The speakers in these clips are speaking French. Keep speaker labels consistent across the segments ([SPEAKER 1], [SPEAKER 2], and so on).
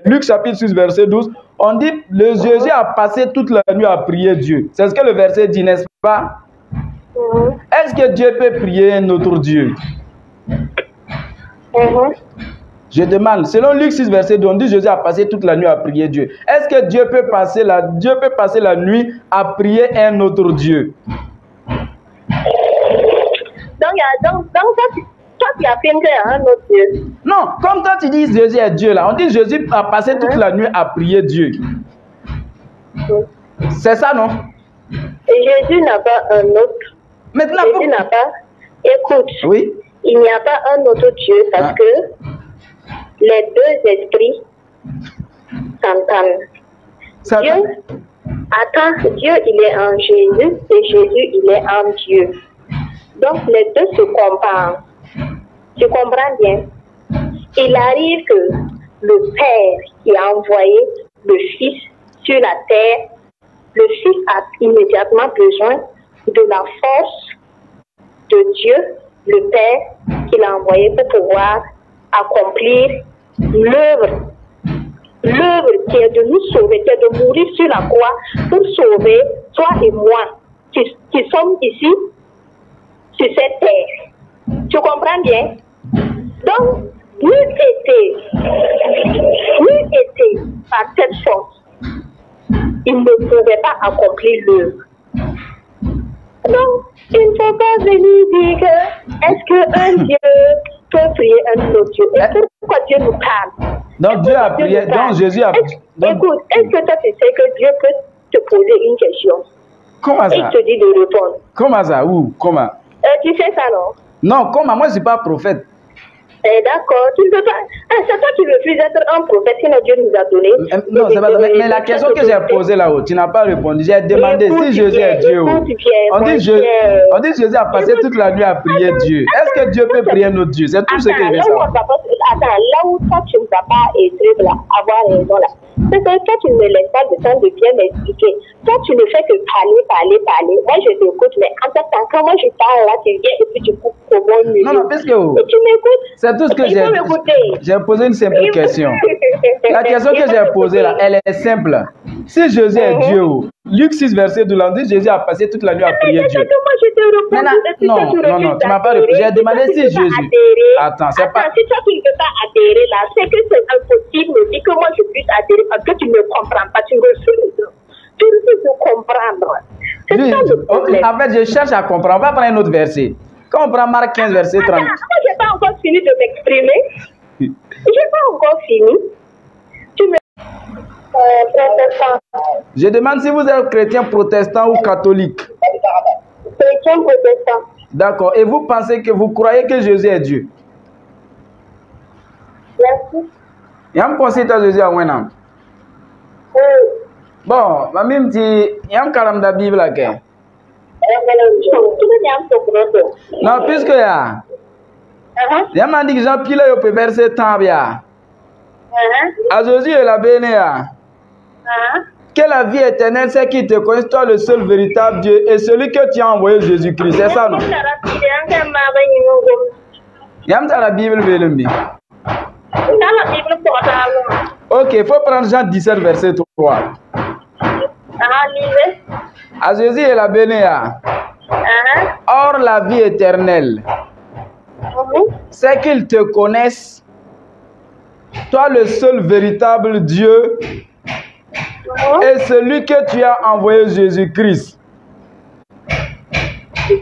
[SPEAKER 1] Luc chapitre 6, verset 12, on dit le Jésus a passé toute la nuit à prier Dieu. C'est ce que le verset dit, n'est-ce pas? Est-ce que Dieu peut prier un autre Dieu? Je demande, selon Luc 6, verset 12, on dit Jésus a passé toute la nuit à prier Dieu. Est-ce que Dieu peut passer la nuit à prier un autre Dieu?
[SPEAKER 2] Donc toi, tu affirmes qu'il y a un autre Dieu.
[SPEAKER 1] Non, comme toi tu dis Jésus est Dieu là, on dit Jésus a passé toute la nuit à prier Dieu. C'est ça, non?
[SPEAKER 2] Et Jésus n'a pas un autre.
[SPEAKER 1] Maintenant,
[SPEAKER 2] Jésus n'a pas. Écoute,
[SPEAKER 1] oui?
[SPEAKER 2] Il n'y a pas un autre Dieu parce que les deux esprits s'entendent. Dieu, il est en Jésus et Jésus, il est en Dieu. Donc, les deux se comparent. Tu comprends bien? Il arrive que le Père qui a envoyé le Fils sur la terre, le Fils a immédiatement besoin de la force de Dieu, le Père, qu'il a envoyé pour pouvoir accomplir l'œuvre. L'œuvre qui est de nous sauver, qui est de mourir sur la croix pour sauver toi et moi qui sommes ici sur cette terre. Tu comprends bien? Donc, nous étions par cette force. Il ne pouvait pas accomplir l'œuvre. Donc, il ne faut pas venir dire que est-ce qu'un Dieu peut prier un autre Dieu? Et pourquoi Dieu nous parle?
[SPEAKER 1] Donc Dieu a prié, donc Jésus a prié.
[SPEAKER 2] Écoute, est-ce que toi tu sais que Dieu peut te poser une question?
[SPEAKER 1] Comment ça?
[SPEAKER 2] Et il te dit de répondre.
[SPEAKER 1] Comment ça? Où? Comment?
[SPEAKER 2] Tu sais ça, non?
[SPEAKER 1] Non, comment? Moi je ne suis pas prophète.
[SPEAKER 2] D'accord, tu ne peux pas. C'est toi qui refuses d'être un prophète que Dieu nous a donné.
[SPEAKER 1] Non, c'est pas ça. Mais la question que j'ai posée là-haut, tu n'as pas répondu. J'ai demandé si Jésus est Dieu. On dit Jésus a passé toute la nuit à prier Dieu. Est-ce que Dieu peut prier notre Dieu? C'est tout ce que je veux savoir.
[SPEAKER 2] Attends, là où toi tu ne vas pas avoir raison là. C'est que toi tu ne me laisses pas le temps de bien m'expliquer. Toi tu ne fais que parler. Moi je t'écoute, mais en fait, quand moi je parle là, tu viens et puis tu coupes au bon milieu.
[SPEAKER 1] Non, parce que
[SPEAKER 2] et tu m'écoutes.
[SPEAKER 1] C'est tout ce que j'ai posé une simple question. La question que j'ai posée là, elle est simple. Si Jésus est Dieu, Luc 6, verset 12, on dit Jésus a passé toute la nuit à prier Dieu. Non, tu m'as pas répondu. J'ai demandé si Jésus. Attends, c'est pas.
[SPEAKER 2] Si toi tu ne peux pas adhérer là, c'est que c'est impossible aussi que moi je puisse adhérer parce que tu ne comprends pas, tu refuses. Tu refuses de comprendre. C'est ça le problème.
[SPEAKER 1] En fait, je cherche à comprendre. On va prendre un autre verset. Quand on prend Marc 15, verset 30.
[SPEAKER 2] Moi, je n'ai pas encore fini de m'exprimer. Je n'ai pas encore fini. Tu me... protestant.
[SPEAKER 1] Je demande si vous êtes chrétien protestant ou catholique.
[SPEAKER 2] Chrétien protestant.
[SPEAKER 1] D'accord. Et vous pensez que vous croyez que Jésus est Dieu?
[SPEAKER 2] Merci.
[SPEAKER 1] Il y a un conseil à Jésus à Wenam. Bon, ma mime dit, il y a un calam de la Bible là. Non, puisque il y a un dit que Jean Pile peut verser tant bien. À Jésus et la bénéa. Que la vie éternelle, c'est qui te connaît, toi le seul véritable Dieu et celui que tu as envoyé Jésus-Christ. C'est ça, non? Il y a dans la Bible, ok, il faut prendre Jean 17, verset 3. À Jésus et la bénéa. Or, la vie éternelle, c'est qu'ils te connaissent, toi le seul véritable Dieu, et celui que tu as envoyé Jésus-Christ.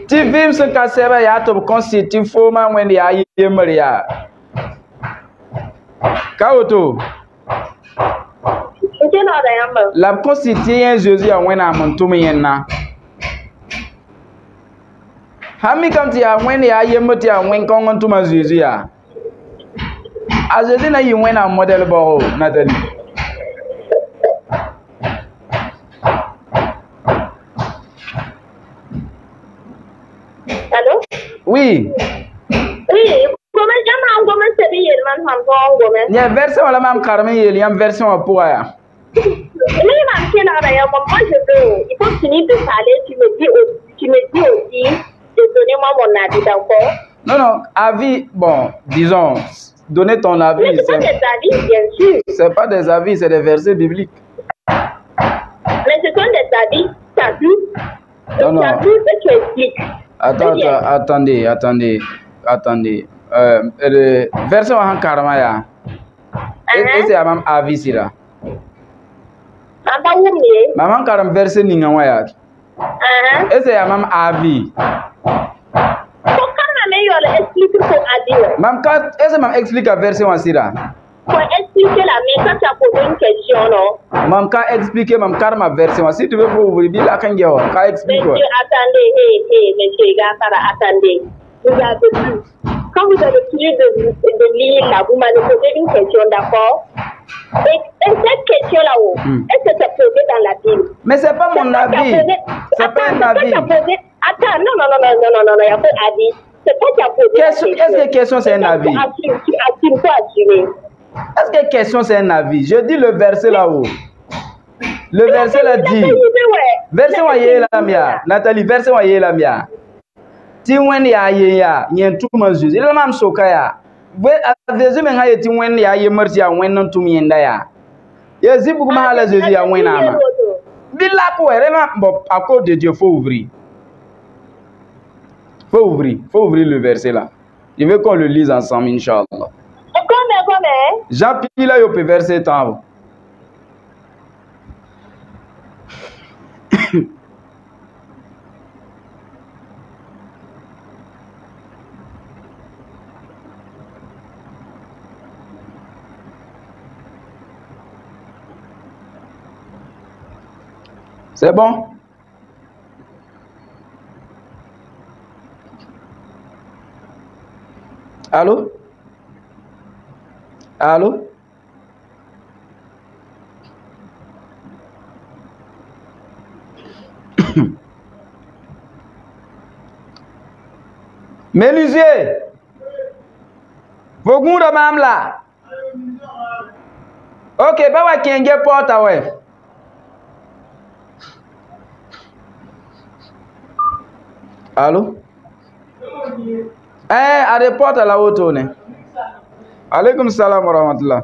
[SPEAKER 1] Tu vis ce que c'est vrai, tu constitues format when il y a Maria. Kaoto. La constitue Jésus à Wena Montumena. Hami comme tu as when il y a Yemoti à Wenkong to ma Jésus. A Jésus n'a eu un modèle boro, Nathalie.
[SPEAKER 2] Allô?
[SPEAKER 1] Oui.
[SPEAKER 2] Oui, comment c'est bien,
[SPEAKER 1] il y a une version à la même carmé, il y a une version à Pouaya.
[SPEAKER 2] Moi je veux, il faut finir de parler, tu me dis aussi de donner moi mon avis d'accord.
[SPEAKER 1] Non, avis, bon, disons, donner ton avis.
[SPEAKER 2] Mais c'est pas des avis, bien sûr.
[SPEAKER 1] C'est pas des avis, c'est des versets bibliques.
[SPEAKER 2] Mais ce sont des avis, t'as vu?
[SPEAKER 1] Non, non.
[SPEAKER 2] T'as vu que tu expliques.
[SPEAKER 1] Attendez. Verset en Karamaya. Et c'est même avis si là. Maman Karam verset Ningawaya. Et c'est même avis. Même quand est-ce que maman explique la version en Sira?
[SPEAKER 2] Pour expliquer la mais quand tu as posé une question, non?
[SPEAKER 1] Maman quand expliquer maman Karma version. Si tu veux vous ouvrir la kangewa, quand explique.
[SPEAKER 2] Monsieur, attendez, monsieur Gafara, attendez. Vous avez vu. Quand vous avez fini de lire là, vous m'avez posé une question, d'accord? Et cette question-là, est-ce que c'est posé dans la Bible?
[SPEAKER 1] Mais c'est pas mon avis. C'est pas un avis.
[SPEAKER 2] Attends, non, il n'y a pas d'avis. C'est pas qui a posé la question.
[SPEAKER 1] Est-ce que question c'est un avis?
[SPEAKER 2] Tu assumes quoi assumer?
[SPEAKER 1] Est-ce que question c'est un avis? Je dis le verset là-haut. Le verset là dit. Verset voyez la mia. Nathalie, verset voyez la mia. Ti wen ya ye ya, nyen tuma Jésus. Il mam soka ya. Jésus men ha ye ti wen ya ye merti ya wen nan tum yenda ya. Ye zibu kuma hala Jésus ya wen ama. Bila ko vraiment bon à cause de Dieu faut ouvrir. Faut ouvrir le verset là. Je veux qu'on le lise ensemble inchallah.
[SPEAKER 2] Comment?
[SPEAKER 1] Jean-Pierre là yo peut verset temps. C'est bon? Allô? Allô? Menuisier! Vos goûts de même là? Ok, bah ouais, qui est un porte, ouais. Allô? À des portes à la haute tournée. Alaykoum salam wa rahmatullah.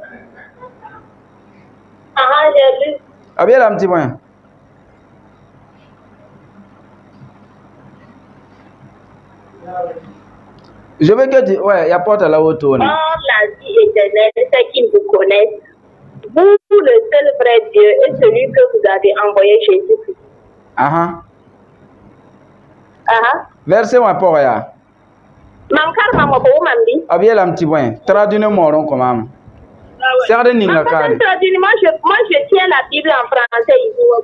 [SPEAKER 2] J'ai lu.
[SPEAKER 1] Ah bien, un petit point. Je veux que tu... Ouais, il y a porte à la haute tournée.
[SPEAKER 2] Oh, la vie éternelle, ceux qui vous connaissent, vous, le seul vrai Dieu, est celui que vous avez envoyé Jésus-Christ.
[SPEAKER 1] Verset moi pour ya. Ah bien, un petit point. Traduis-moi comment. C'est un ninga
[SPEAKER 2] Moi, je tiens la Bible en français.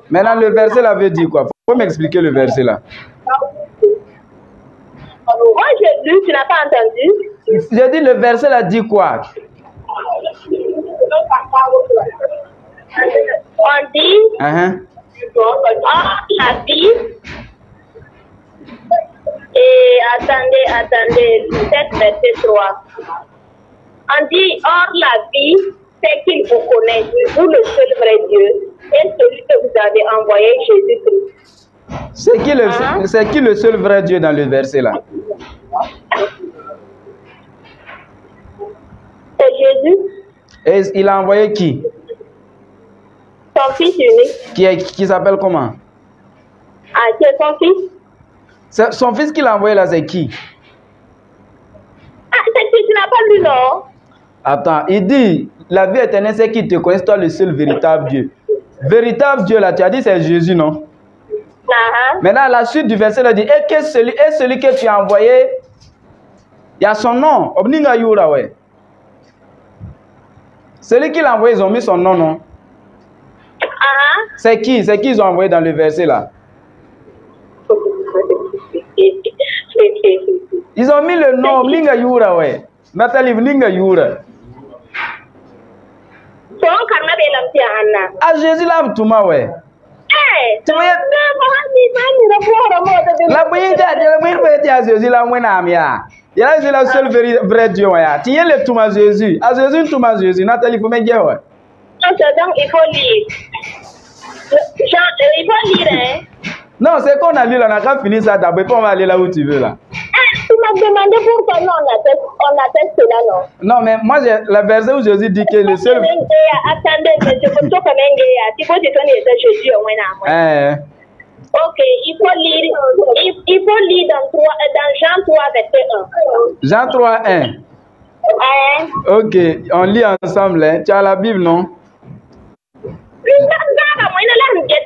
[SPEAKER 1] Maintenant, le verset là veut dire quoi? Faut m'expliquer le verset là.
[SPEAKER 2] Moi, j'ai lu, tu n'as pas entendu?
[SPEAKER 1] J'ai dit le verset là dit quoi?
[SPEAKER 2] On dit, la Bible. Et attendez, 7 verset 3. On dit, or la vie, c'est qu'il vous connaît, vous le seul vrai Dieu, et celui que vous avez envoyé, Jésus-Christ.
[SPEAKER 1] C'est qui le seul vrai Dieu dans le verset là?
[SPEAKER 2] C'est Jésus.
[SPEAKER 1] Et il a envoyé qui?
[SPEAKER 2] Son fils unique.
[SPEAKER 1] Qui s'appelle comment?
[SPEAKER 2] Ah, c'est son fils.
[SPEAKER 1] Son fils qu'il a envoyé là, c'est qui?
[SPEAKER 2] Ah, tu n'as pas lu, non?
[SPEAKER 1] Attends, il dit, la vie éternelle, c'est qui te connaît, toi le seul véritable Dieu. Véritable Dieu là, tu as dit c'est Jésus, non? Maintenant, la suite du verset là dit, et celui que tu as envoyé, il y a son nom. Obninga Yura, ouais. Celui qui l'a envoyé, ils ont mis son nom, non? C'est qui ils ont envoyé dans le verset là? Ils ont mis le nom Obninga Yura, ouais. Nathalie Obninga Yura. Ah, Jésus l'a tout ma, ouais. Tu vois, la moyenne de Jésus, la moyenne il y a le seul vrai Dieu. Tu es le tout ma Jésus. À Jésus, tout ma Jésus. Nathalie, il faut me dire, ouais.
[SPEAKER 2] Donc, il faut lire. Il faut lire, hein.
[SPEAKER 1] Non, c'est qu'on a lu là, on a fini ça d'abord, on va aller là où tu veux là.
[SPEAKER 2] Tu m'as a demandé pourquoi non, on atteste cela, non?
[SPEAKER 1] Non, mais moi, j'ai le verset où Jésus dit que le seul...
[SPEAKER 2] Attendez, mais je peux tout comme un gars. Tu peux te donner Jésus au moins. Ok, il faut lire dans Jean 3, verset 1.
[SPEAKER 1] Jean 3, 1. Ok, on lit ensemble. Hein. Tu as la Bible, non?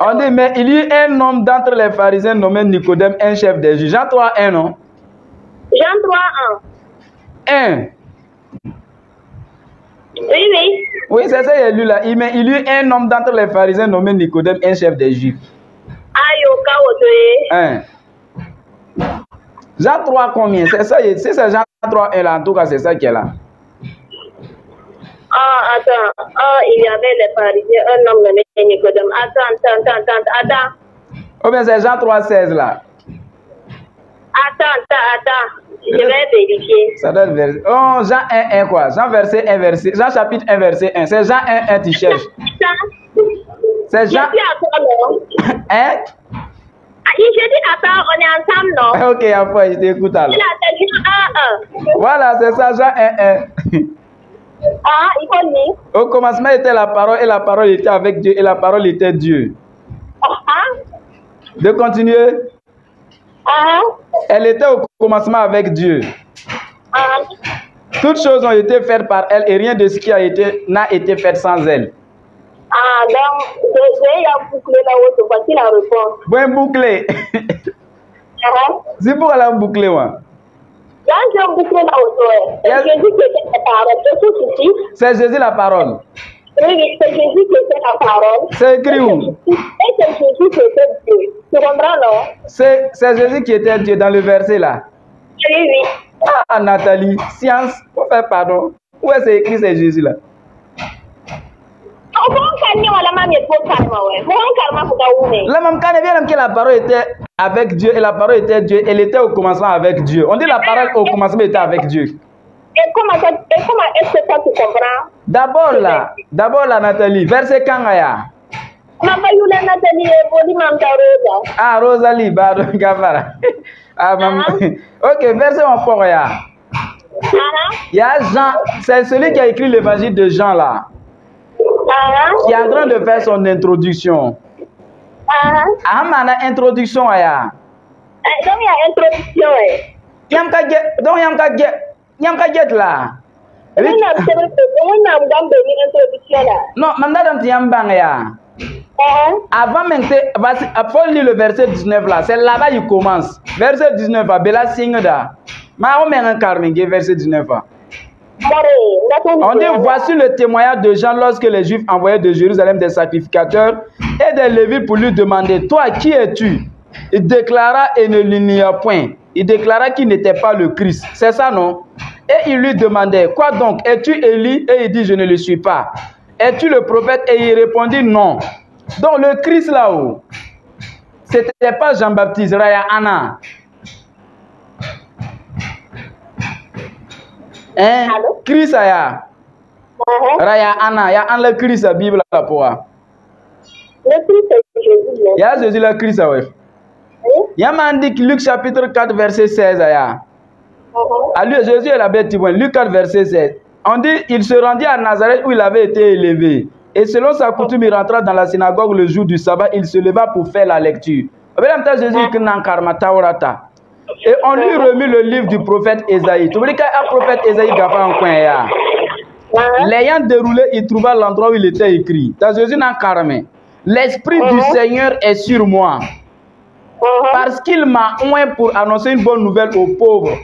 [SPEAKER 1] On dit, mais il y eut un homme d'entre les pharisiens nommé Nicodème, un chef des juges. Jean 3, 1, non?
[SPEAKER 2] Jean 3, 1.
[SPEAKER 1] 1.
[SPEAKER 2] Oui.
[SPEAKER 1] Oui, c'est ça, il a lu là. Mais il y eut un homme d'entre les pharisiens nommé Nicodème, un chef des juifs. 1. Jean 3 combien? C'est ça, c'est Jean 3 1 là, en tout cas c'est ça qui est là.
[SPEAKER 2] Ah, attends. Ah, il y avait les pharisiens, un homme nommé Nicodème. Attends.
[SPEAKER 1] Ou bien c'est Jean 3 16 là.
[SPEAKER 2] Attends. Je vais vérifier.
[SPEAKER 1] Ça doit être verset. Oh, Jean 1 quoi? Jean chapitre 1 verset 1. C'est Jean 1 tu cherches. C'est Jean. Hein?
[SPEAKER 2] Je dis attends, on est ensemble, non?
[SPEAKER 1] Ok, après, je t'écoute alors. Voilà, c'est ça, Jean 1.
[SPEAKER 2] Ah, il faut lire.
[SPEAKER 1] Au commencement était la parole, et la parole était avec Dieu, et la parole était Dieu. De continuer. Elle était au commencement avec Dieu. Toutes choses ont été faites par elle, et rien de ce qui n'a été fait sans elle.
[SPEAKER 2] Donc, j'ai bouclé là-haut, voici la réponse.
[SPEAKER 1] Bon, bouclé. C'est pour aller boucler, moi.
[SPEAKER 2] Là, j'ai bouclé là-haut. C'est Jésus qui était la parole.
[SPEAKER 1] C'est Jésus la parole.
[SPEAKER 2] Oui, c'est Jésus qui était la parole.
[SPEAKER 1] C'est écrit où?
[SPEAKER 2] Et c'est Jésus qui était Dieu. Tu comprends, non?
[SPEAKER 1] C'est Jésus qui était Dieu dans le verset là.
[SPEAKER 2] Oui.
[SPEAKER 1] Ah, Nathalie, science, faut faire pardon. Où est-ce écrit c'est Jésus là? La même quand bien que la parole était avec Dieu et la parole était Dieu, elle était au commencement avec Dieu. On dit la parole au commencement était avec Dieu.
[SPEAKER 2] Et comment est-ce que ça tu comprends?
[SPEAKER 1] D'abord là Nathalie, verset Kangaya. Ah Rosalie, pardon, Gavara. Ah maman. Ok, verset en port ya. Il y a Jean, c'est celui qui a écrit l'évangile de Jean là. Qui est en train de faire son introduction. Introduction aya.
[SPEAKER 2] Donc il y a introduction.
[SPEAKER 1] Yamka get là. Non, madame Tiambang ya. Avant même faut lire le verset 19 là, c'est là-bas il commence. Verset 19 à Bella Singda. Ma on met un carmingue verset 19 là. On dit voici le témoignage de Jean lorsque les Juifs envoyaient de Jérusalem des sacrificateurs et des Lévites pour lui demander toi qui es-tu? Il déclara et ne l'ignorait point. Il déclara qu'il n'était pas le Christ. C'est ça non? Et il lui demandait quoi donc? Es-tu Élie? Et il dit je ne le suis pas. Es-tu le prophète? Et il répondit non. Donc le Christ là-haut, c'était pas Jean-Baptiste, Raya Anna. Hein? Christ aya. Raya Anna, ya an le Christ la Bible là pour.
[SPEAKER 2] Le Christ c'est Jésus.
[SPEAKER 1] Ya Jésus le Christ ouais. Ya mandik Luc chapitre 4 verset 16 aya. Lui Jésus est la bête témoin. Luc 4 verset 16. On dit il se rendit à Nazareth où il avait été élevé. Et selon sa coutume, il rentra dans la synagogue le jour du sabbat. Il se leva pour faire la lecture. Jésus et on lui remit le livre du prophète Ésaïe. Tu veux dire qu'un prophète Ésaïe a fait un coin. L'ayant déroulé, il trouva l'endroit où il était écrit. Jésus n'a carmé. L'Esprit du Seigneur est sur moi. Parce qu'il m'a oint pour annoncer une bonne nouvelle aux pauvres.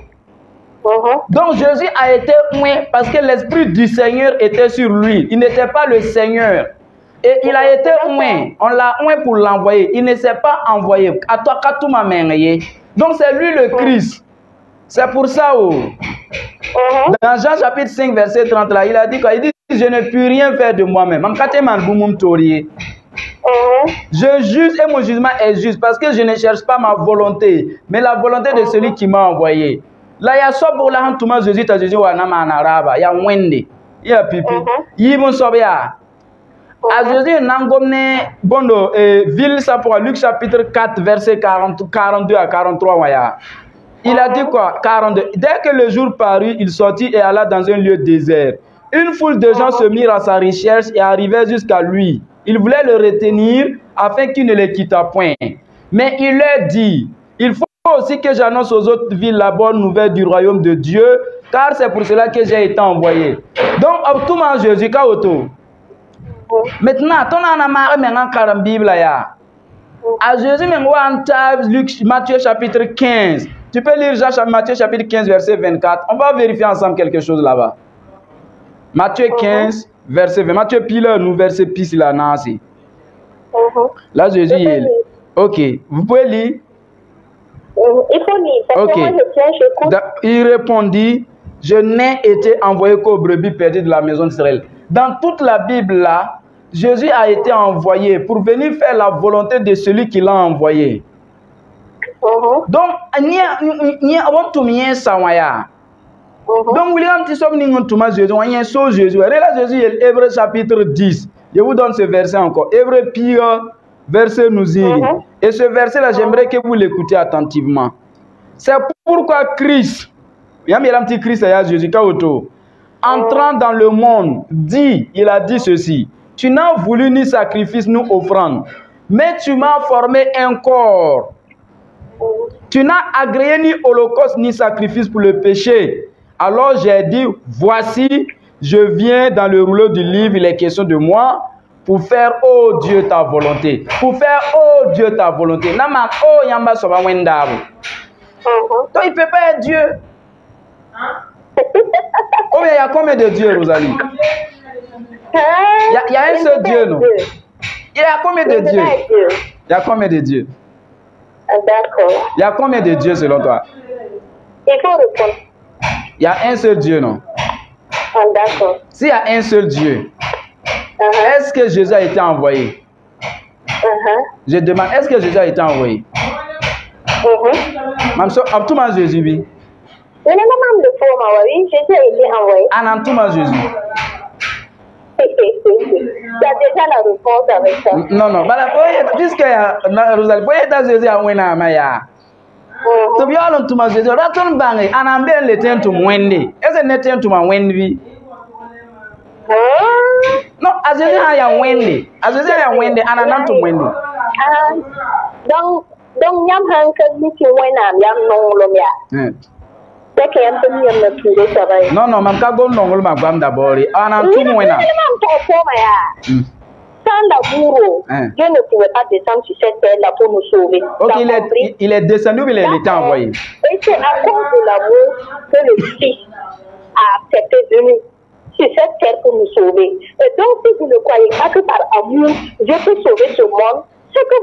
[SPEAKER 1] Donc Jésus a été oint parce que l'Esprit du Seigneur était sur lui. Il n'était pas le Seigneur. Et il a été oint. On l'a oint pour l'envoyer. Il ne s'est pas envoyé. Donc c'est lui le Christ. C'est pour ça. Dans Jean chapitre 5 verset 30 là, il a dit quoi? Il dit je ne puis rien faire de moi-même. Je juge et mon jugement est juste parce que je ne cherche pas ma volonté, mais la volonté de celui qui m'a envoyé. Là, il y a ça pour la Hantouma Jésus, tu as Jésus, il y a Wendy, il y a Pipi, il y a Sobia. À Jésus, Nangomne, Bondo, ville, ça pour Luc chapitre 4, verset 42 à 43. Il a dit quoi? 42. Dès que le jour parut, il sortit et alla dans un lieu désert. Une foule de gens se mirent à sa recherche et arrivaient jusqu'à lui. Il voulait le retenir afin qu'il ne les quittât point. Mais il leur dit, il faut aussi que j'annonce aux autres villes la bonne nouvelle du royaume de Dieu, car c'est pour cela que j'ai été envoyé. Donc, tout le monde Jésus, maintenant, ton en a marre maintenant car Bible là. À Jésus, Matthieu chapitre 15. Tu peux lire Matthieu chapitre 15, verset 24. On va vérifier ensemble quelque chose là-bas. Matthieu 15, verset 20. Matthieu pile nous verset pis là nansi. Là Jésus il. OK, vous pouvez lire.
[SPEAKER 2] Il faut lire parce que moi je tiens, j'écoute.
[SPEAKER 1] Il répondit, je n'ai été envoyé qu'aux brebis perdues de la maison d'Israël. Dans toute la Bible là, Jésus a été envoyé pour venir faire la volonté de celui qui l'a envoyé. Donc, donc, William Tissom Ningontuma Jésus, on y a so Jésus. Là, Jésus est Hébreu chapitre 10. Je vous donne ce verset encore. Hébreu pire, verset nous dit. Et ce verset-là, j'aimerais que vous l'écoutiez attentivement. C'est pourquoi Christ, il y a un petit Christ à Jésus, entrant dans le monde, il a dit ceci. Tu n'as voulu ni sacrifice ni offrande, mais tu m'as formé un corps. Tu n'as agréé ni holocauste ni sacrifice pour le péché. Alors j'ai dit, voici, je viens dans le rouleau du livre, il est question de moi, pour faire, oh Dieu, ta volonté. Pour faire, oh Dieu, ta volonté. Naman, oh yamba soba wendabu. Donc il ne peut pas être Dieu. Oh, il y a combien de dieux, Rosalie? Il y a un seul Dieu, non? Il y a combien de dieux? Il y a combien de dieux?
[SPEAKER 2] D'accord.
[SPEAKER 1] Il y a combien de dieux selon toi?
[SPEAKER 2] Il faut répondre.
[SPEAKER 1] Il y a un seul Dieu, non?
[SPEAKER 2] D'accord.
[SPEAKER 1] S'il y a un seul Dieu, est-ce que Jésus a été envoyé? Je demande, est-ce que Jésus a été envoyé? Tout ma Jésus, oui.
[SPEAKER 2] Jésus a été envoyé.
[SPEAKER 1] Tout ma Jésus.
[SPEAKER 2] Tu as déjà la réponse avec ça.
[SPEAKER 1] Non. Puisque Rosalie, vous êtes Jésus à Winamaya. To be all to my Jésus, Raton Bang, and I'm being letting to Wendy. Isn't it to my Wendy? No, as I am Wendy. As I am Wendy, and I'm not to Wendy.
[SPEAKER 2] Don't yam hanker me to when I'm young no longer.
[SPEAKER 1] Non, mam ka go nongol ma gwam da bori. Ana tumu wena.
[SPEAKER 2] Sans l'amour, Dieu ne pouvait pas descendre sur cette terre-là pour nous sauver.
[SPEAKER 1] Ok, il est descendu, mais il était envoyé.
[SPEAKER 2] Et c'est à cause de l'amour que le Fils a accepté de venir sur cette terre pour nous sauver. Et donc, si vous ne croyez pas que par amour, Dieu peut sauver ce monde, ce que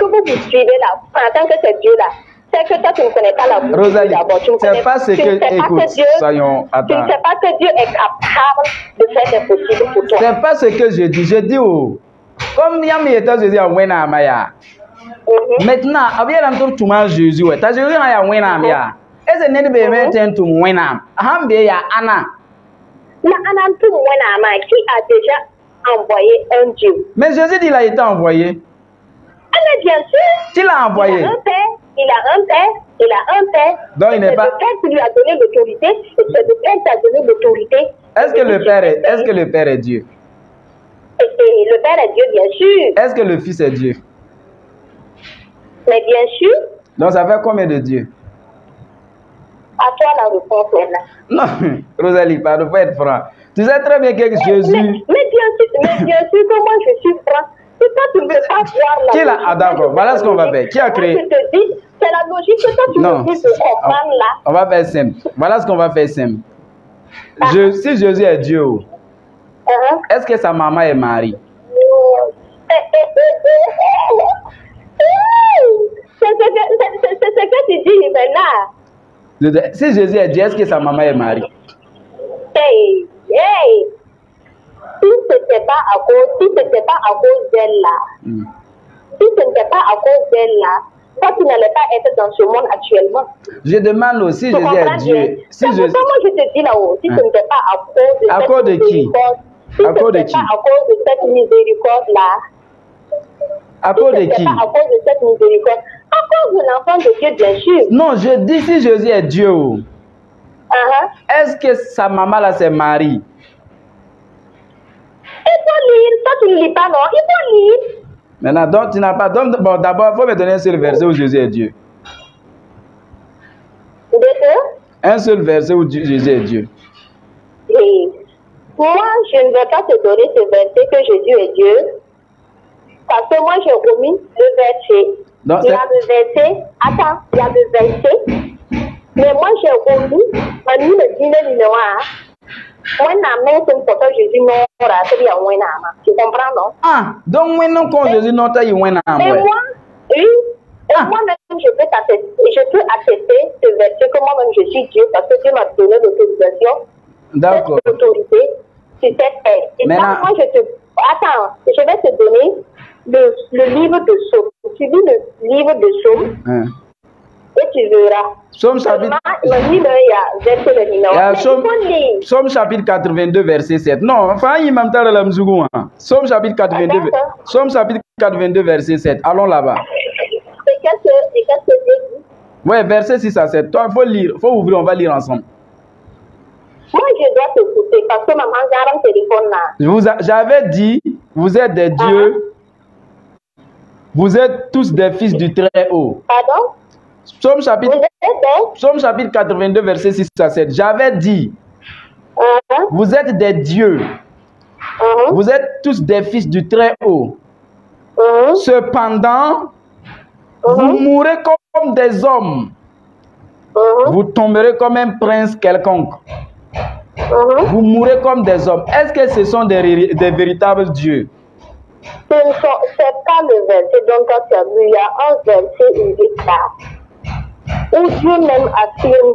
[SPEAKER 2] vous suivez là, en tant que ce Dieu-là, c'est que toi, tu ne connais pas l'amour.
[SPEAKER 1] Rosalie, c'est pas ce que, écoute, soyons, attends.
[SPEAKER 2] Tu ne sais pas que Dieu est capable de faire l'impossible pour toi.
[SPEAKER 1] C'est pas ce que je dis. Je dis, oh, comme Yami était Jésus à Wena Maya. Maintenant, avec l'entour tout le Jésus, tu as Jésus à Wena Maya. Est-ce que tu veux mettre tout Wena? Ahambia Anna.
[SPEAKER 2] Mais Anna, tout Wena Maya, qui a déjà envoyé un Dieu.
[SPEAKER 1] Mais Jésus, il a été envoyé.
[SPEAKER 2] Mais bien sûr.
[SPEAKER 1] Qui l'a envoyé?
[SPEAKER 2] Il a un père, il a un père.
[SPEAKER 1] Donc il n'est pas.
[SPEAKER 2] Le père qui lui a donné l'autorité, et c'est le père qui a donné l'autorité.
[SPEAKER 1] Est-ce que le père est Dieu?
[SPEAKER 2] Et le père est Dieu, bien sûr.
[SPEAKER 1] Est-ce que le fils est Dieu?
[SPEAKER 2] Mais bien sûr.
[SPEAKER 1] Donc ça fait combien de dieux?
[SPEAKER 2] À toi la réponse maintenant.
[SPEAKER 1] Non, Rosalie, pardon, faut être franc. Tu sais très bien que Jésus.
[SPEAKER 2] Mais bien sûr que moi je suis franc. C'est toi, tu ne peux pas voir la logique.
[SPEAKER 1] Ah d'accord, voilà ce qu'on va faire. Qui a créé?
[SPEAKER 2] Je te dis, c'est la logique que toi tu me dis de comprendre là.
[SPEAKER 1] On va faire simple. Voilà ce qu'on va faire simple. Si Jésus est Dieu, est-ce que sa maman est Marie?
[SPEAKER 2] C'est ce que tu dis maintenant.
[SPEAKER 1] Si Jésus est Dieu, est-ce que sa maman est Marie?
[SPEAKER 2] Hey. Si ce n'était pas à cause d'elle là, si ce n'était pas à cause d'elle là, toi tu n'allais pas être dans ce monde actuellement.
[SPEAKER 1] Je demande aussi, Jésus est Dieu.
[SPEAKER 2] C'est pour ça moi je te dis là-haut, si ce n'était pas à cause de cette miséricorde, si ce n'était pas à cause de cette miséricorde là,
[SPEAKER 1] à cause de qui?
[SPEAKER 2] À cause de cette miséricorde. À encore de l'enfant de Dieu, bien sûr.
[SPEAKER 1] Non, je dis si Jésus est Dieu. Est-ce que sa maman là c'est Marie?
[SPEAKER 2] Il faut lire. Toi, tu ne lis pas, non? Il faut lire.
[SPEAKER 1] Maintenant, donc tu n'as pas. Donc, bon, d'abord, il faut me donner un seul verset où Jésus est Dieu. Un seul verset où Jésus est Dieu.
[SPEAKER 2] Oui. Moi, je ne vais pas te donner ce verset que Jésus est Dieu. Parce que moi, j'ai omis le verset.
[SPEAKER 1] Donc,
[SPEAKER 2] il y a le verset. Attends, il y a le verset. Mais moi, j'ai omis. Manu me dit le numéro. Moi, c'est une photo Jésus non. Tu comprends, non?
[SPEAKER 1] Ah, donc maintenant, quand Jésus non, tu as eu un
[SPEAKER 2] Mais moi, oui. Et moi-même, je peux attester ce verset que moi-même je suis Dieu parce que Dieu m'a donné l'autorisation.
[SPEAKER 1] D'accord.
[SPEAKER 2] Cette autorité sur cette terre. Et maintenant, moi, attends, je vais te donner le livre de Psaume. Tu lis le livre de Psaume et tu verras.
[SPEAKER 1] Psaume chapitre... Psaume chapitre 82, verset 7. Non, enfin, il m'a dit la mzougoua. Psaume chapitre 82, Psaume chapitre 82, verset 7. Allons là-bas.
[SPEAKER 2] Et qu'est-ce que Dieu dit?
[SPEAKER 1] Ouais, verset 6 à 7. Toi, il faut lire, il faut ouvrir, on va lire ensemble.
[SPEAKER 2] Moi, je dois t'écouter parce que maman garde un téléphone là.
[SPEAKER 1] J'avais dit, vous êtes des dieux. Vous êtes tous des fils du Très-Haut.
[SPEAKER 2] Pardon?
[SPEAKER 1] Psaume chapitre 82, verset 6 à 7. J'avais dit, vous êtes des dieux. Vous êtes tous des fils du Très-Haut. Cependant, vous mourrez comme des hommes. Vous tomberez comme un prince quelconque. Vous mourrez comme des hommes. Est-ce que ce sont des véritables dieux?
[SPEAKER 2] Ce n'est pas le verset dont tu as vu. Il y a un verset unique là, où Dieu même affirme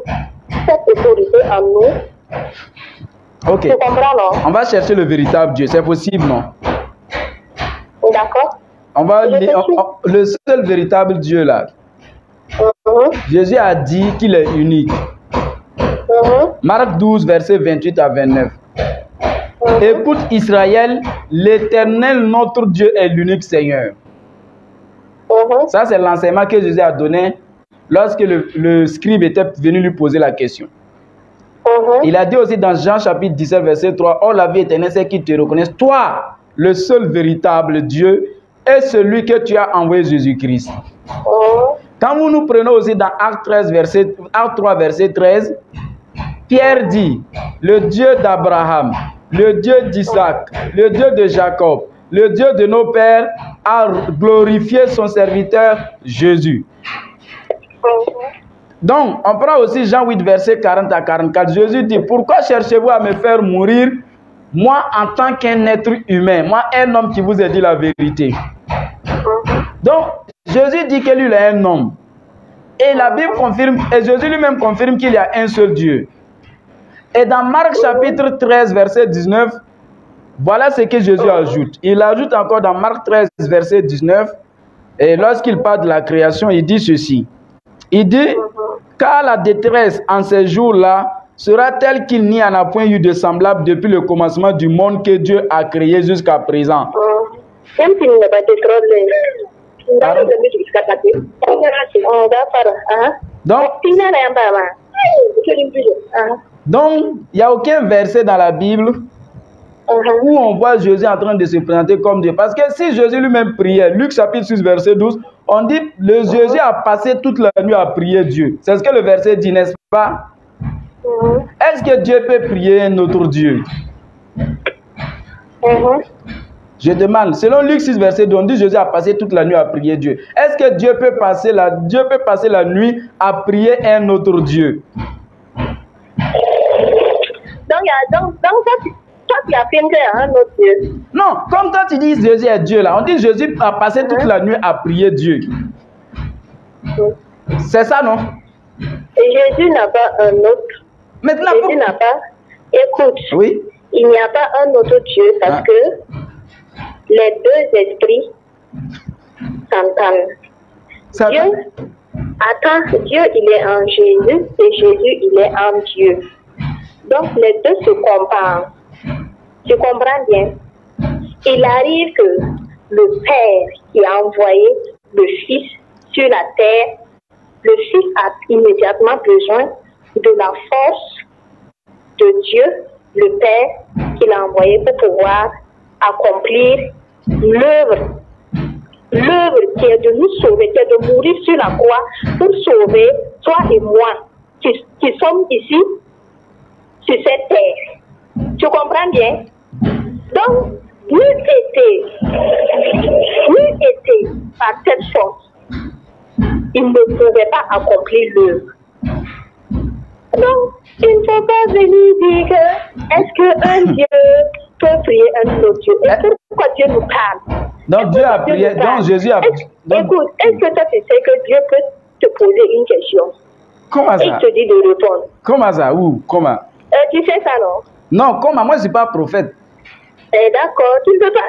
[SPEAKER 2] cette autorité en nous.
[SPEAKER 1] Ok.
[SPEAKER 2] Tu comprends, non?
[SPEAKER 1] On va chercher le véritable Dieu. C'est possible, non?
[SPEAKER 2] D'accord.
[SPEAKER 1] On va lire le seul véritable Dieu là. Jésus a dit qu'il est unique. Marc 12, verset 28 à 29. Écoute Israël, l'Éternel notre Dieu est l'unique Seigneur. Ça c'est l'enseignement que Jésus a donné lorsque le scribe était venu lui poser la question. Il a dit aussi dans Jean chapitre 17 verset 3, oh la vie éternelle c'est qu'ils te reconnaissent, toi le seul véritable Dieu et celui que tu as envoyé Jésus-Christ. Quand nous prenons aussi dans Acte 3 verset 13, Pierre dit, le Dieu d'Abraham, le Dieu d'Isaac, le Dieu de Jacob, le Dieu de nos pères a glorifié son serviteur Jésus. Donc, on prend aussi Jean 8, verset 40 à 44. Jésus dit, pourquoi cherchez-vous à me faire mourir, moi en tant qu'un être humain, moi un homme qui vous a dit la vérité. Donc, Jésus dit que lui il est un homme. Et la Bible confirme, et Jésus lui-même confirme qu'il y a un seul Dieu. Et dans Marc chapitre 13, verset 19, voilà ce que Jésus ajoute. Il ajoute encore dans Marc 13, verset 19, et lorsqu'il parle de la création, il dit ceci. Il dit, car la détresse en ces jours-là sera telle qu'il n'y en a point eu de semblable depuis le commencement du monde que Dieu a créé jusqu'à présent. Donc, il n'y a aucun verset dans la Bible où on voit Jésus en train de se présenter comme Dieu. Parce que si Jésus lui-même priait, Luc chapitre 6, verset 12, on dit le Jésus a passé toute la nuit à prier Dieu. C'est ce que le verset dit, n'est-ce pas? Est-ce que Dieu peut prier un autre Dieu? Je demande, selon Luc 6, verset 12, on dit Jésus a passé toute la nuit à prier Dieu. Est-ce que Dieu peut passer la nuit à prier un autre Dieu?
[SPEAKER 2] Donc toi, tu affirmes qu'il y a un autre Dieu.
[SPEAKER 1] Non, comme toi tu dis Jésus est Dieu là, on dit Jésus a passé toute la nuit à prier Dieu. C'est ça, non?
[SPEAKER 2] Et Jésus n'a pas un autre.
[SPEAKER 1] Maintenant,
[SPEAKER 2] Jésus n'a pas. Écoute,
[SPEAKER 1] oui?
[SPEAKER 2] Il n'y a pas un autre Dieu parce que les deux esprits s'entendent. Dieu, il est en Jésus et Jésus, il est en Dieu. Donc, les deux se comparent. Tu comprends bien? Il arrive que le Père qui a envoyé le Fils sur la terre, le Fils a immédiatement besoin de la force de Dieu, le Père, qu'il a envoyé pour pouvoir accomplir l'œuvre qui est de nous sauver, qui est de mourir sur la croix pour sauver toi et moi qui sommes ici sur cette terre. Tu comprends bien? Donc, nul était par cette force. Il ne pouvait pas accomplir l'œuvre. Donc, il ne faut pas venir dire que est-ce qu'un Dieu peut prier un autre Dieu? Et pourquoi Dieu nous parle?
[SPEAKER 1] Donc Dieu a prié, donc Jésus a prié.
[SPEAKER 2] Écoute, est-ce que toi tu sais que Dieu peut te poser une question?
[SPEAKER 1] Comment ça?
[SPEAKER 2] Et il te dit de répondre.
[SPEAKER 1] Comment ça? Où? Comment?
[SPEAKER 2] Tu sais ça, non?
[SPEAKER 1] Non, comment? Moi je ne suis pas prophète.
[SPEAKER 2] D'accord, tu ne peux pas.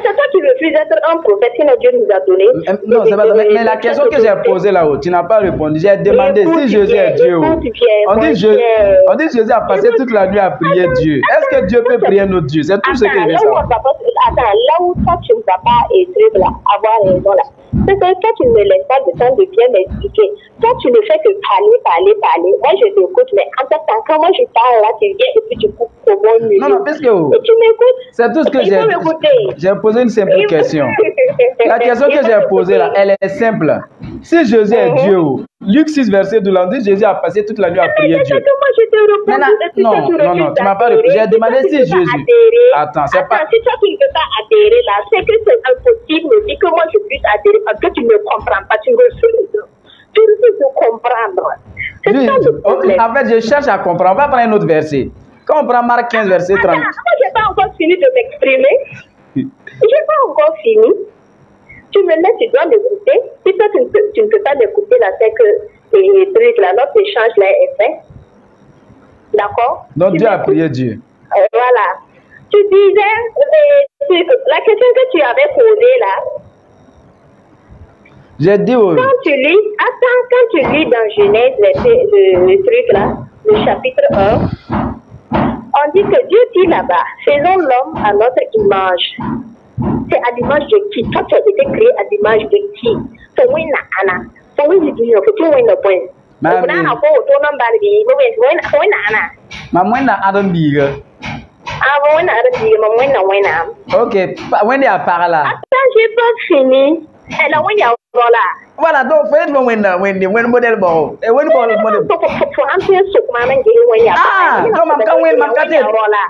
[SPEAKER 2] C'est toi qui refuses d'être un prophète que Dieu nous a donné.
[SPEAKER 1] Non, c'est pas mais la question que j'ai posée là-haut, tu n'as pas répondu. J'ai demandé si Jésus est Dieu. On dit Jésus a passé toute la nuit à prier Dieu. Est-ce que Dieu peut prier notre Dieu? C'est tout ce que je veux savoir.
[SPEAKER 2] Attends, là où toi tu ne vas pas être là, avoir raison là. C'est que toi tu ne me laisses pas le temps de bien m'expliquer. Toi tu ne fais que parler. Moi je t'écoute, mais en fait, quand moi je parle là, tu viens et puis tu coupes au bon milieu.
[SPEAKER 1] Non, parce que
[SPEAKER 2] et tu m'écoutes.
[SPEAKER 1] C'est tout ce que j'ai posé une simple question. La question que j'ai posée là, elle est simple. Si Jésus est Dieu, Luc 6, verset 12, on dit Jésus a passé toute la nuit à prier Dieu. Non, tu m'as pas répondu. J'ai demandé si Jésus. Attends, c'est pas.
[SPEAKER 2] Si toi tu ne peux pas adhérer là, c'est que c'est impossible aussi que moi je puisse adhérer parce que tu ne comprends pas, tu refuses. Tu refuses de comprendre. C'est ça le problème.
[SPEAKER 1] En fait, je cherche à comprendre. On va prendre un autre verset. Quand on prend Marc 15, verset 30.
[SPEAKER 2] Moi, je n'ai pas encore fini de m'exprimer. Je n'ai pas encore fini. Tu me laisses, tu dois m'écouter. Si toi, tu ne peux pas m'écouter, là, c'est que les trucs, là, notre échange, là, est fait. D'accord?
[SPEAKER 1] Donc, Dieu a prié Dieu.
[SPEAKER 2] Voilà. Tu disais, la question que tu avais posée, là.
[SPEAKER 1] J'ai dit oui.
[SPEAKER 2] Quand tu lis dans Genèse, le truc, là, le chapitre 1, on dit que Dieu dit là-bas, faisons l'homme à notre image. C'est à l'image de qui? Toi, tu as été créé à l'image de qui?
[SPEAKER 1] Ok, when a par là.
[SPEAKER 2] Attends, j'ai pas fini. Elle a voilà.
[SPEAKER 1] Voilà, donc faites when modèle bon. Et when modèle. Ah, donc mam kan when mam kate.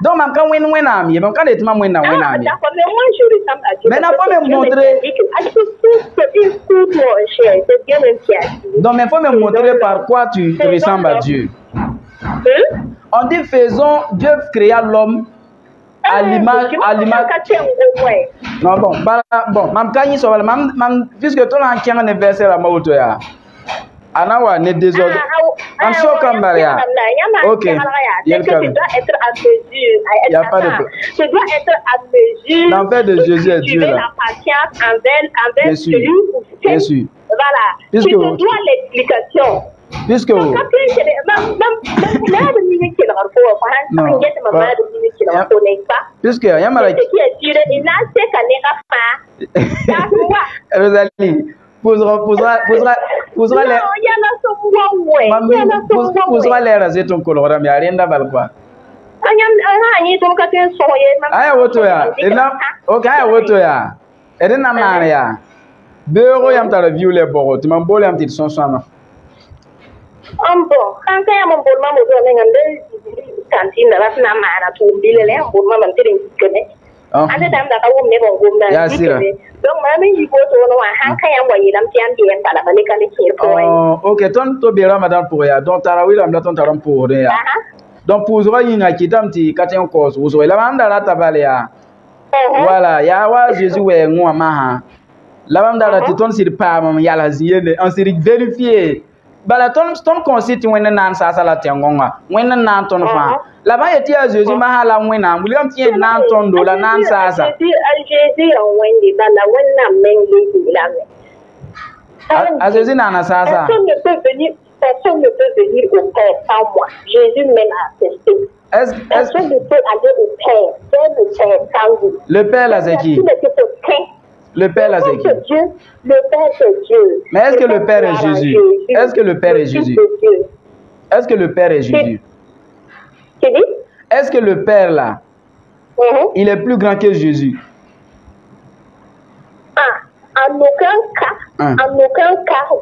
[SPEAKER 1] Donc mam kan when ami, mam kan et mam when ami.
[SPEAKER 2] D'accord, mais moi je ressemble à Dieu.
[SPEAKER 1] Mais n'a pas me montrer. Donc mais faut me montrer par quoi tu ressembles à Dieu. On dit faisons, Dieu créa l'homme à l'image. Non, bon, mam kanyi so mam puisque toi en qui un verset la mauto ya. Anawa ne désordre. Am so comme Maria. OK. Il
[SPEAKER 2] doit être à mesure.
[SPEAKER 1] Il y a pas de problème.
[SPEAKER 2] Je dois être à mesure.
[SPEAKER 1] L'enfer de Jésus est Dieu là.
[SPEAKER 2] La patience envers celui ou celle.
[SPEAKER 1] Bien sûr.
[SPEAKER 2] Voilà.
[SPEAKER 1] Puisque
[SPEAKER 2] tu dois l'explication.
[SPEAKER 1] Puisque puisque Yamara Rosalie posera l'air à ton colorant, mais rien d'aval quoi. Aya woto ya, ok aya woto ya. Edena Maria. Beuro yam ta review le boro, tu m'en bol yam tit son son.
[SPEAKER 2] Bon, quand il y a mon bon maman, cantine, la femme a tout le lait, bon maman, tu à cette dame d'accord, mais bon, donc, maman, il faut un cahier envoyé dans le par la mécanique.
[SPEAKER 1] Ok, ton to bera madame pour ya, donc Tarawi, la ton taram pour ya. Donc, pour vous, il y a qui t'aime, tu as un cause, vous aurez la bande à la tabalia. Voilà, ya wa Jésus, ouais, moi, maha. La bande à la titon, c'est pas, maman, ya la zienne, on s'est vérifié. Bala ton consiste when nan sa la tengonga when nan ton fa la ba yeti a Jésus ma hala wena William tie nan ton do la nan sa
[SPEAKER 2] Jésus on wendi bala wena mengi la
[SPEAKER 1] a Jésus nan sa
[SPEAKER 2] personne ne peut venir au Père sans moi. Jésus même a attesté. Personne ne peut aller au Père sans le Père sans vous.
[SPEAKER 1] Le Père là c'est qui? Le Père, là, c'est qui?
[SPEAKER 2] Le Père, c'est Dieu.
[SPEAKER 1] Mais est-ce que le Père est Jésus? Est-ce que le Père est Jésus? Est-ce que le Père est Jésus?
[SPEAKER 2] Tu dis?
[SPEAKER 1] Est-ce que le Père, là, il est plus grand que Jésus?
[SPEAKER 2] En aucun cas,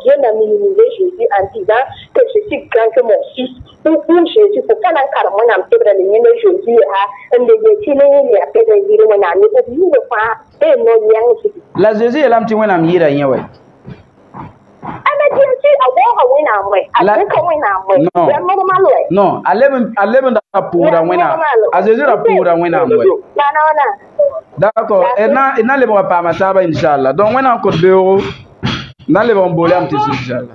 [SPEAKER 2] Dieu n'a minimisé Jésus en disant que je suis grand que mon fils. Ou Jésus, il ne faut pas l'encarrer dans le cadre de Jésus.
[SPEAKER 1] La Jésus est là, tu vois, un ami, rien, ouais. Non, d'accord, et n'a le pas ma table, Inch'Allah. Donc, on a encore 2 euros. N'a le bon bolé un petit peu, Inch'Allah.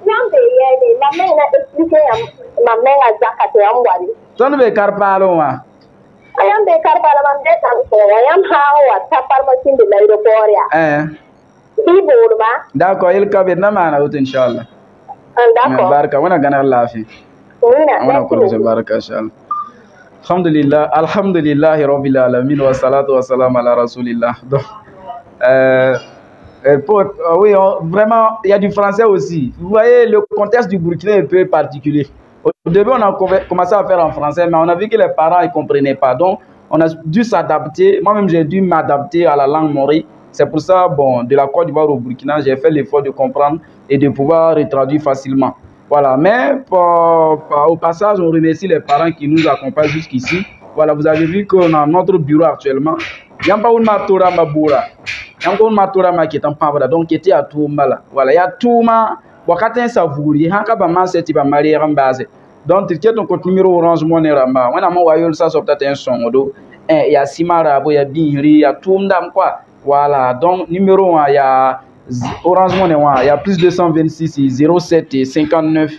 [SPEAKER 1] Tu ne veux pas parler, moi. D'accord, il cabe na mana out Inch'Allah. D'accord. Baraka, on a gagné la vie. On a commencé baraka, Inch'Allah. Alhamdulillah, alhamdulillah, rabbil alamin wa salatu wa salam ala rasulillah. Donc, oui, vraiment, il y a du français aussi. Vous voyez, le contexte du Burkina est un peu particulier. Au début, on a commencé à faire en français, mais on a vu que les parents ne comprenaient pas. Donc, on a dû s'adapter. Moi-même, j'ai dû m'adapter à la langue mori. C'est pour ça, bon, de la Côte d'Ivoire au Burkina, j'ai fait l'effort de comprendre et de pouvoir retraduire facilement. Voilà, mais au passage, on remercie les parents qui nous accompagnent jusqu'ici. Voilà, vous avez vu qu'on a notre bureau actuellement. Il n'y a pas une matura maboura. Il y a une matura qui est en pavada. Donc, qui était à Touma. Voilà, il y a Touma. Wakati savouri, hanga ba man seti ba mari base. Donc, tu as ton compte numéro Orange Money Ramba. On a mon wayol ça sur peut-être un son odo. Il y a Simara, il y a Bihri, il y a Toumdam quoi. Voilà, donc numéro 1, il y a Orange Money, il y a plus 226 07 59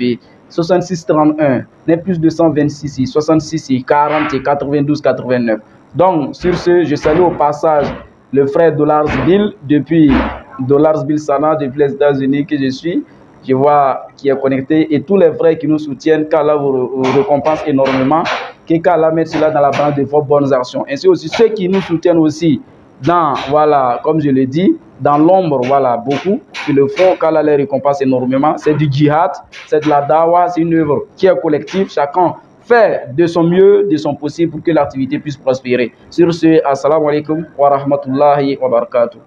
[SPEAKER 1] 66 31, plus 226 66 40 92 89. Donc, sur ce, je salue au passage le frère Dollars Bill depuis Dollars Bill Sana, depuis les États-Unis que je suis. Je vois qui est connecté et tous les frères qui nous soutiennent, qu'Allah vous récompense énormément, qu'Allah mette cela dans la balance de vos bonnes actions. Ainsi aussi ceux qui nous soutiennent aussi dans, voilà, comme je l'ai dit, dans l'ombre, voilà, beaucoup qui le font, qu'Allah les récompense énormément. C'est du djihad, c'est de la dawa, c'est une œuvre qui est collective. Chacun fait de son mieux, de son possible pour que l'activité puisse prospérer. Sur ce, assalamu alaikum wa rahmatullahi wa barakatuh.